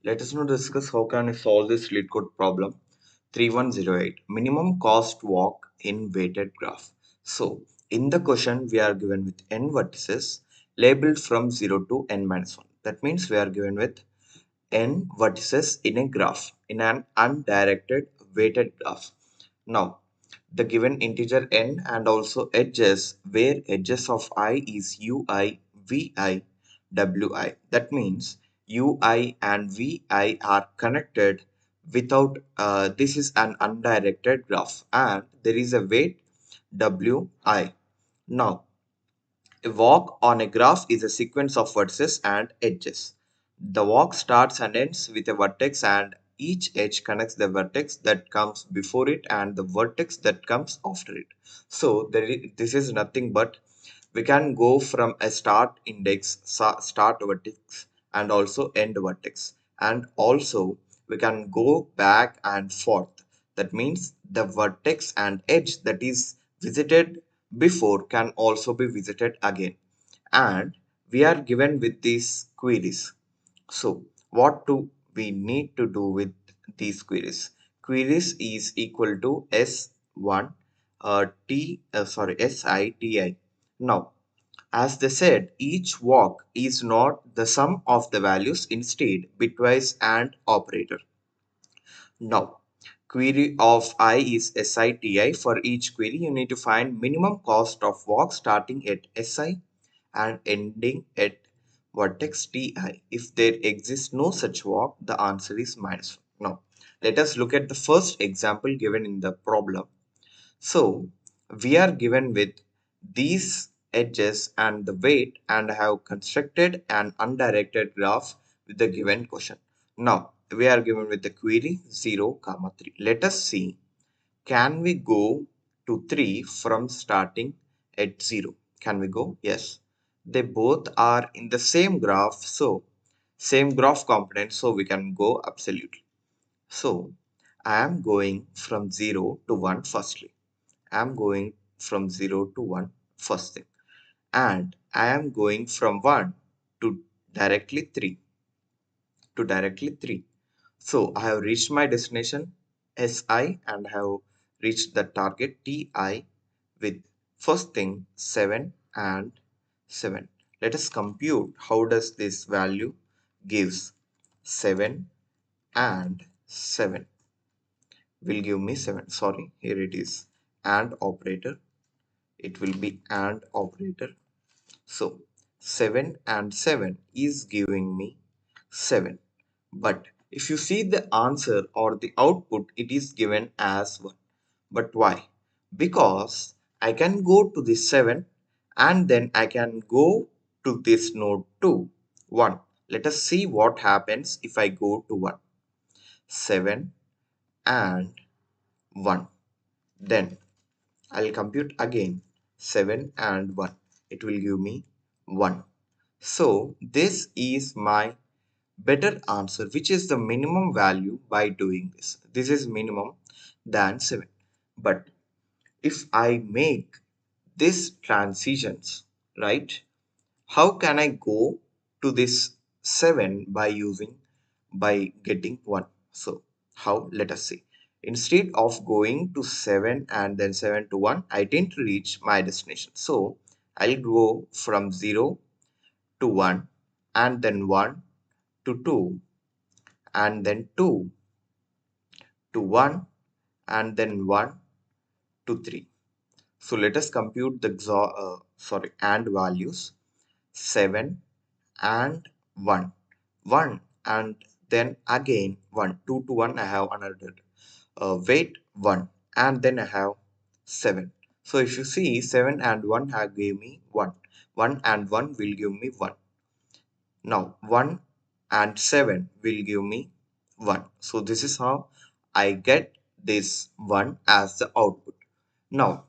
Let us now discuss how can we solve this LeetCode problem 3108 minimum cost walk in weighted graph. So in the question we are given with n vertices labeled from 0 to n minus 1. That means we are given with n vertices in a graph in an undirected weighted graph. Now the given integer n and also edges where edges of I is ui, vi, wi. That means ui and vi are connected without this is an undirected graph and there is a weight wi. Now a walk on a graph is a sequence of vertices and edges. The walk starts and ends with a vertex and each edge connects the vertex that comes before it and the vertex that comes after it. So this is nothing but we can go from a start index, start vertex and also end vertex. And also we can go back and forth. That means the vertex and edge that is visited before can also be visited again, and we are given with these queries. So what do we need to do with these queries? Queries is equal to s1 SITI. Now as they said, each walk is not the sum of the values, instead bitwise and operator. Now, query of I is SITI. For each query, you need to find minimum cost of walk starting at SI and ending at vertex TI. If there exists no such walk, the answer is -1. Now, let us look at the first example given in the problem. So, we are given with these edges and the weight and have constructed an undirected graph with the given question. Now, we are given with the query 0, 3. Let us see, can we go to 3 from starting at 0? Can we go? Yes. They both are in the same graph, so same graph component, so we can go absolutely. So, I am going from 0 to 1 firstly. I am going from 0 to 1 first thing, and I am going from 1 to directly 3. So I have reached my destination SI and have reached the target TI with first thing 7 and 7. Let us compute how does this value gives 7 and 7 will give me 7. Sorry, here it is, and operator. It will be AND operator. So 7 and 7 is giving me 7. But if you see the answer or the output, it is given as 1. But why? Because I can go to this 7 and then I can go to this node 2, 1. Let us see what happens if I go to 1. 7 and 1. Then I'll compute again 7 and 1. It will give me 1. So this is my better answer, which is the minimum value by doing this. This is minimum than 7. But if I make these transitions, right, how can I go to this 7 by getting 1? So how? Let us see. Instead of going to 7 and then 7 to 1, I didn't reach my destination. So I'll go from 0 to 1 and then 1 to 2 and then 2 to 1 and then 1 to 3. So let us compute the AND values 7 and 1. 1 and then again 1. 2 to 1 I have another weight 1 and then I have 7. So if you see 7 and 1 have gave me 1. 1 and 1 will give me 1. Now 1 and 7 will give me 1. So this is how I get this 1 as the output. Now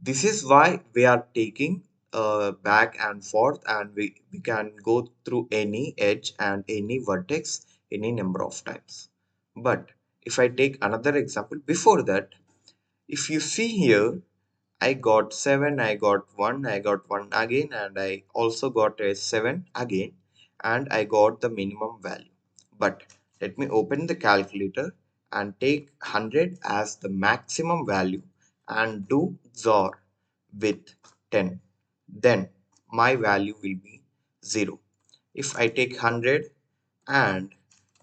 this is why we are taking back and forth, and we can go through any edge and any vertex any number of times. But if I take another example before that, if you see here, I got 7, I got 1, I got 1 again, and I also got a 7 again, and I got the minimum value. But let me open the calculator and take 100 as the maximum value and do XOR with 10. Then my value will be 0. If I take 100 and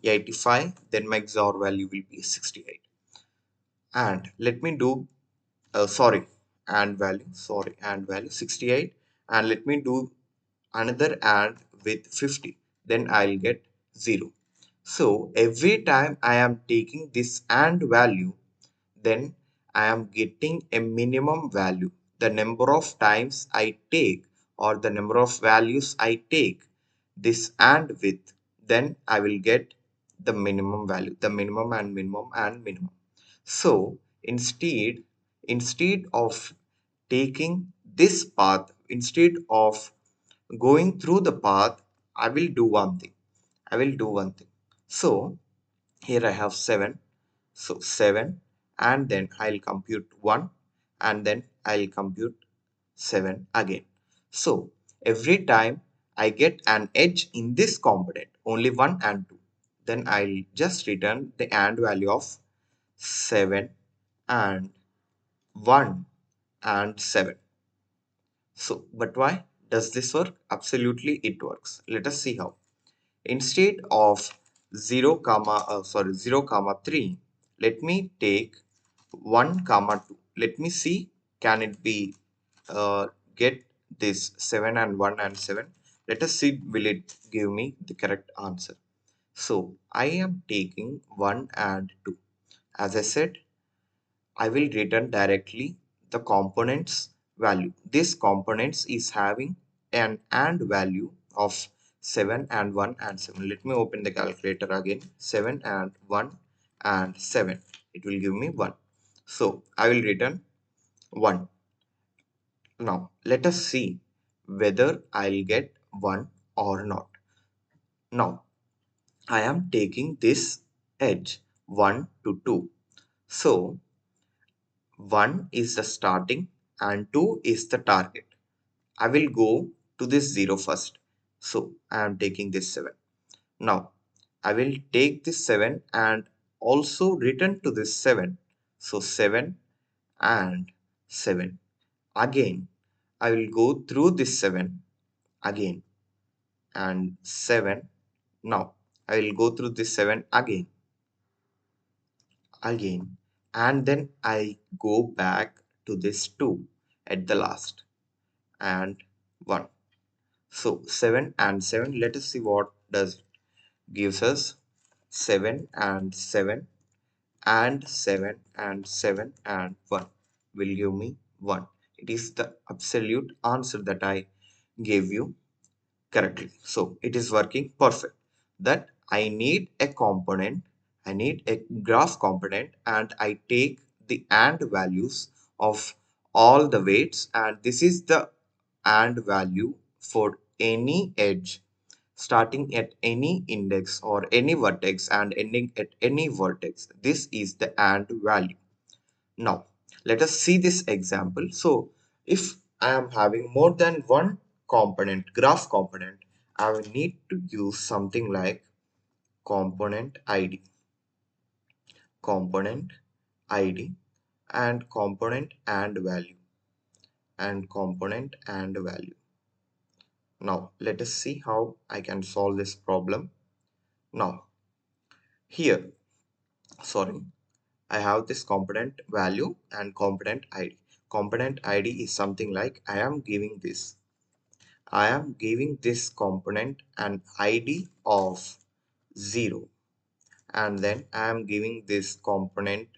85, then my XOR value will be 68. And let me do and value 68, and let me do another and with 50, then I'll get 0. So every time I am taking this and value, then I am getting a minimum value. The number of times I take, or the number of values I take this and with, then I will get the minimum value, the minimum and minimum and minimum. So instead of taking this path, instead of going through the path, I will do one thing. So here I have 7. So 7, and then I'll compute 1, and then I'll compute 7 again. So every time I get an edge in this component, only 1 and 2, then I'll just return the AND value of 7 and 1 and 7. So, but why does this work? Absolutely it works. Let us see how. Instead of 0 comma 3, let me take 1 comma 2. Let me see, can it be get this 7 and 1 and 7. Let us see, will it give me the correct answer. So I am taking 1 and 2. As I said, I will return directly the components value. This components is having an AND value of 7 and 1 and 7. Let me open the calculator again. 7 and 1 and 7. It will give me 1. So I will return 1. Now let us see whether I'll get 1 or not. Now I am taking this edge 1 to 2. So 1 is the starting and 2 is the target. I will go to this 0 first. So I am taking this 7. Now I will take this 7 and also return to this 7. So 7 and 7. Again, I will go through this 7 again and 7. Now I will go through this 7 again, and then I go back to this 2 at the last and 1. So 7 and 7, let us see what does it. Gives us 7 and 7 and 7 and 7 and 1 will give me 1. It is the absolute answer that I gave you correctly. So it is working perfect. That I need a component, I need a graph component, and I take the AND values of all the weights, and this is the AND value for any edge starting at any index or any vertex and ending at any vertex. This is the AND value. Now, let us see this example. So, if I am having more than one component, graph component, I will need to use something like component ID, component ID, and component and value, and component and value. Now, let us see how I can solve this problem. Now, here, sorry, I have this component value and component ID. Component ID is something like I am giving this component an ID of 0, and then I am giving this component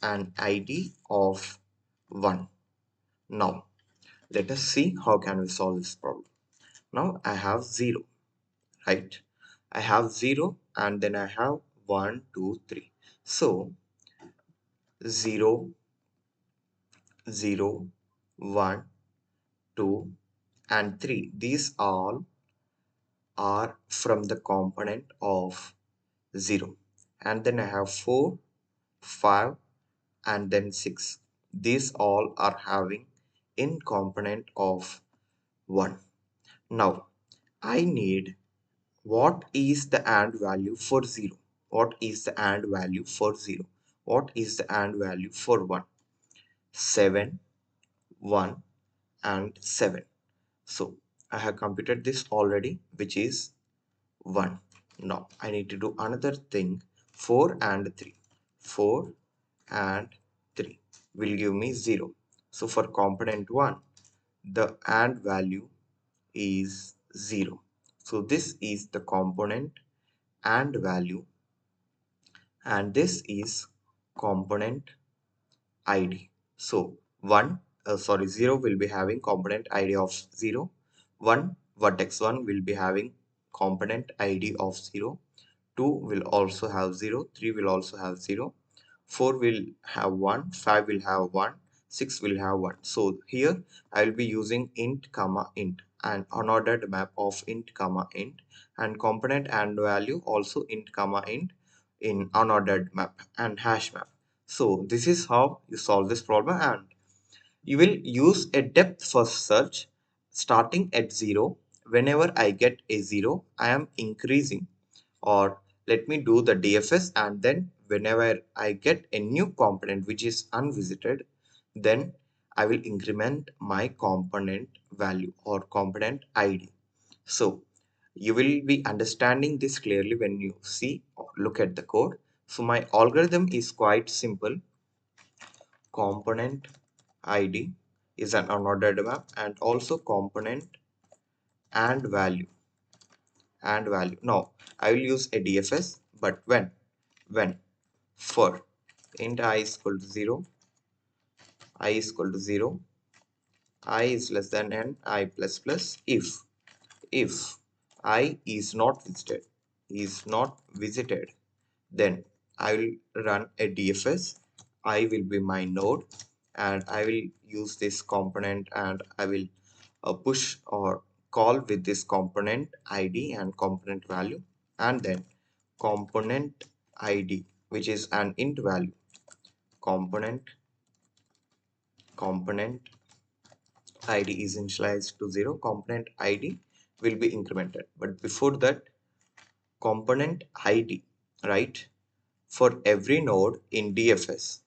an ID of 1. Now let us see how can we solve this problem. Now I have 0, right? I have 0 and then I have 1, 2, 3. So 0, 0, 1, 2 and 3, these all are from the component of 0, and then I have 4, 5 and then 6. These all are having in component of 1. Now I need What is the AND value for 0? What is the AND value for 0? What is the AND value for 1? 7, 1 and 7. So I have computed this already, which is 1. Now I need to do another thing. 4 and 3. 4 and 3 will give me 0. So for component 1, the AND value is 0. So this is the component AND value, and this is component ID. So 0 will be having component ID of 0. 1 vertex 1 will be having component ID of 0. 2 will also have 0. 3 will also have 0. 4 will have 1. 5 will have 1. 6 will have 1. So here I will be using int comma int, and unordered map of int comma int, and component and value also int comma int in unordered map and hash map. So this is how you solve this problem, and you will use a depth first search starting at 0. Whenever I get a 0, I am increasing, or let me do the DFS, and then whenever I get a new component which is unvisited, then I will increment my component value or component ID. So you will be understanding this clearly when you see or look at the code. So my algorithm is quite simple. Component ID is an unordered map, and also component and value Now I will use a DFS, but when for int I is equal to 0, I is equal to 0, I is less than n, I plus plus, if I is not visited, then I will run a DFS. I will be my node, and I will use this component, and I will push or call with this component ID and component value, and then component ID, which is an int value. Component ID is initialized to 0. Component ID will be incremented, but before that, component ID, right? For every node in DFS,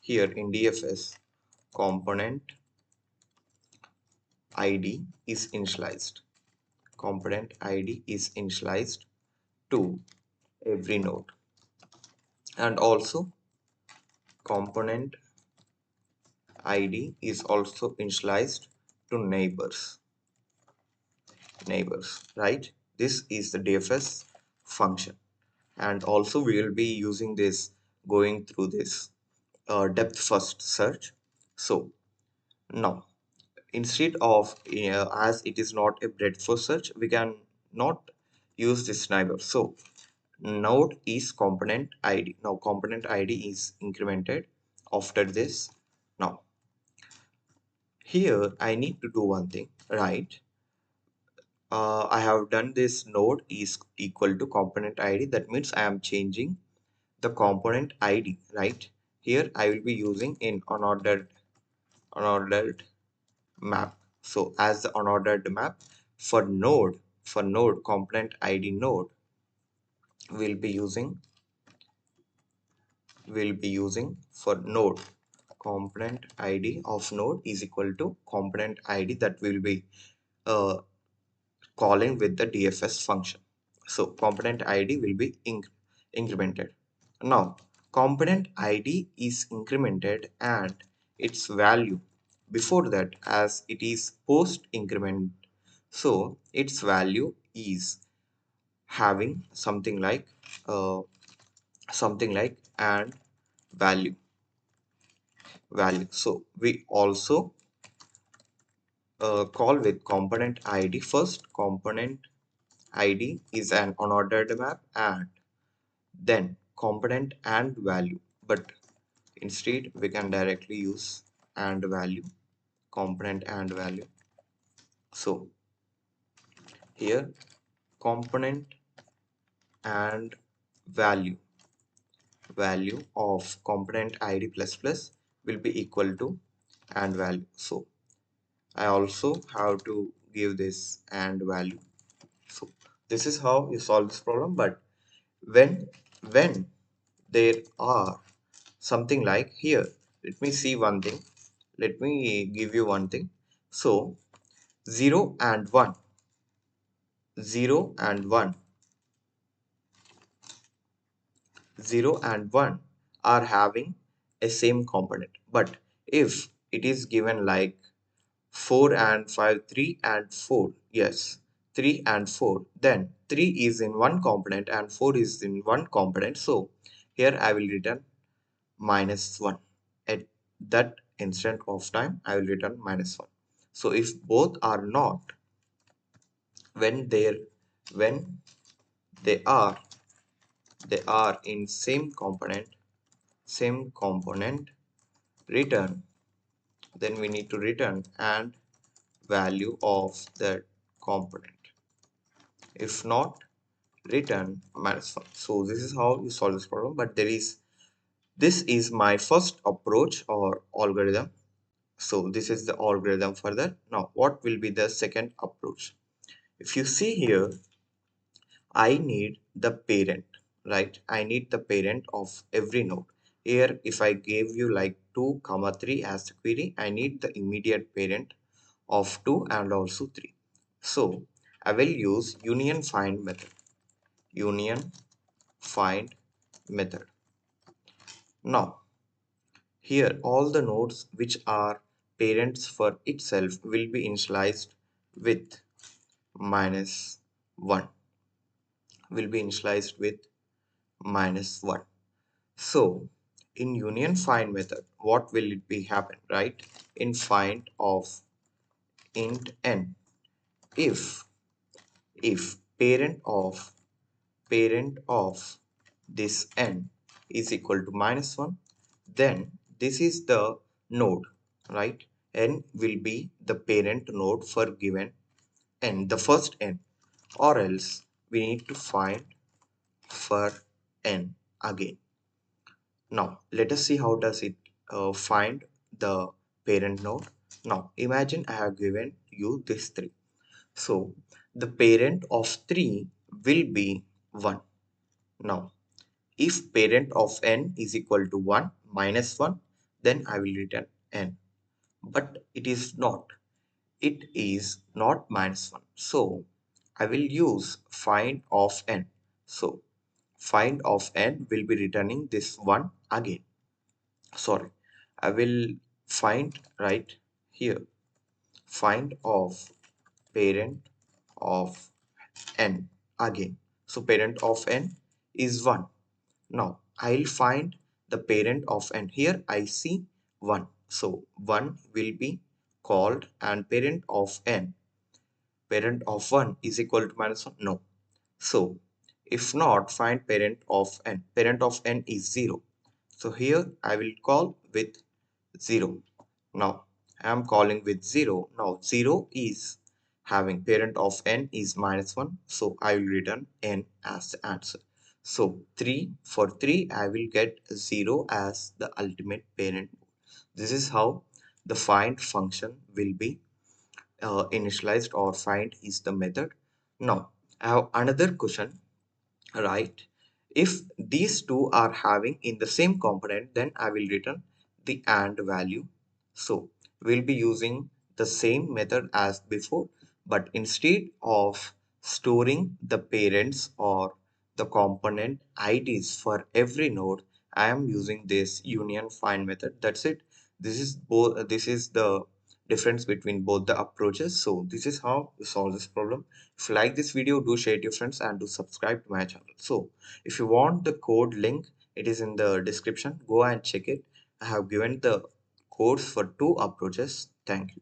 here in DFS, component ID is initialized. Component ID is initialized to every node, and also component ID is also initialized to neighbors, right? This is the DFS function, and also we will be using this, going through this depth first search. So now, instead of as it is not a breadth first search, we can not use this neighbor. So node is component ID. Now component ID is incremented after this. Now here I need to do one thing, right? I have done this node is equal to component ID. That means I am changing the component ID, right? Here I will be using in unordered map. So as the unordered map, for node component ID node, will be using for node component ID of node is equal to component ID that will be uh, calling with the DFS function. So component ID will be incremented. Now component ID is incremented, and its value before that, as it is post increment, so its value is having something like and value. So we also call with component ID first. Component ID is an unordered map, and then component and value, but instead we can directly use and value, component and value. So here component and value of component ID plus plus will be equal to and value. So I also have to give this and value. So this is how you solve this problem. But when when there are something like here, let me see one thing. Let me give you one thing. So 0 and 1, 0 and 1, 0 and 1 are having a same component. But if it is given like 4 and 5, 3 and 4, yes, 3 and 4, then 3 is in one component and 4 is in one component. So here I will return -1. At that instant of time, I will return -1. So if both are not, when when they are they are in same component, return, then we need to return and value of that component. If not, return -1. So this is how you solve this problem. But this is my first approach or algorithm. So this is the algorithm further. Now what will be the second approach? If you see here, I need the parent, right? I need the parent of every node. Here, if I gave you like 2, 3 as the query, I need the immediate parent of 2 and also 3. So I will use union find method. Union find method. Now, here all the nodes which are parents for itself will be initialized with -1. Will be initialized with -1. So in union find method, what will it be happen, right? In find of int n, if parent of this n is equal to -1, then this is the node, right? N will be the parent node for given n, the first n, or else we need to find for n again. Now let us see how does it find the parent node. Now imagine I have given you this 3. So the parent of 3 will be 1. Now if parent of n is equal to 1 -1, then I will return n. But it is not. It is not -1. So I will use find of n. So find of n will be returning this 1 again. Sorry, I will find right here, find of parent of n again. So parent of n is 1. Now I'll find the parent of n. Here I see 1. So 1 will be called, and parent of n, parent of 1 is equal to -1. No. So if not, find parent of n. Parent of n is 0. So here I will call with 0. Now I am calling with 0. Now 0 is having parent of n is -1. So I will return n as the answer. So 3, for 3 I will get 0 as the ultimate parent. This is how the find function will be initialized, or find is the method. Now I have another question, right? If these two are having in the same component, then I will return the AND value. So we'll be using the same method as before, but instead of storing the parents or the component IDs for every node, I am using this union find method. That's it. This is the difference between both the approaches. So this is how you solve this problem. If you like this video, do share it to your friends and do subscribe to my channel. So if you want the code link, it is in the description. Go and check it. I have given the codes for 2 approaches. Thank you.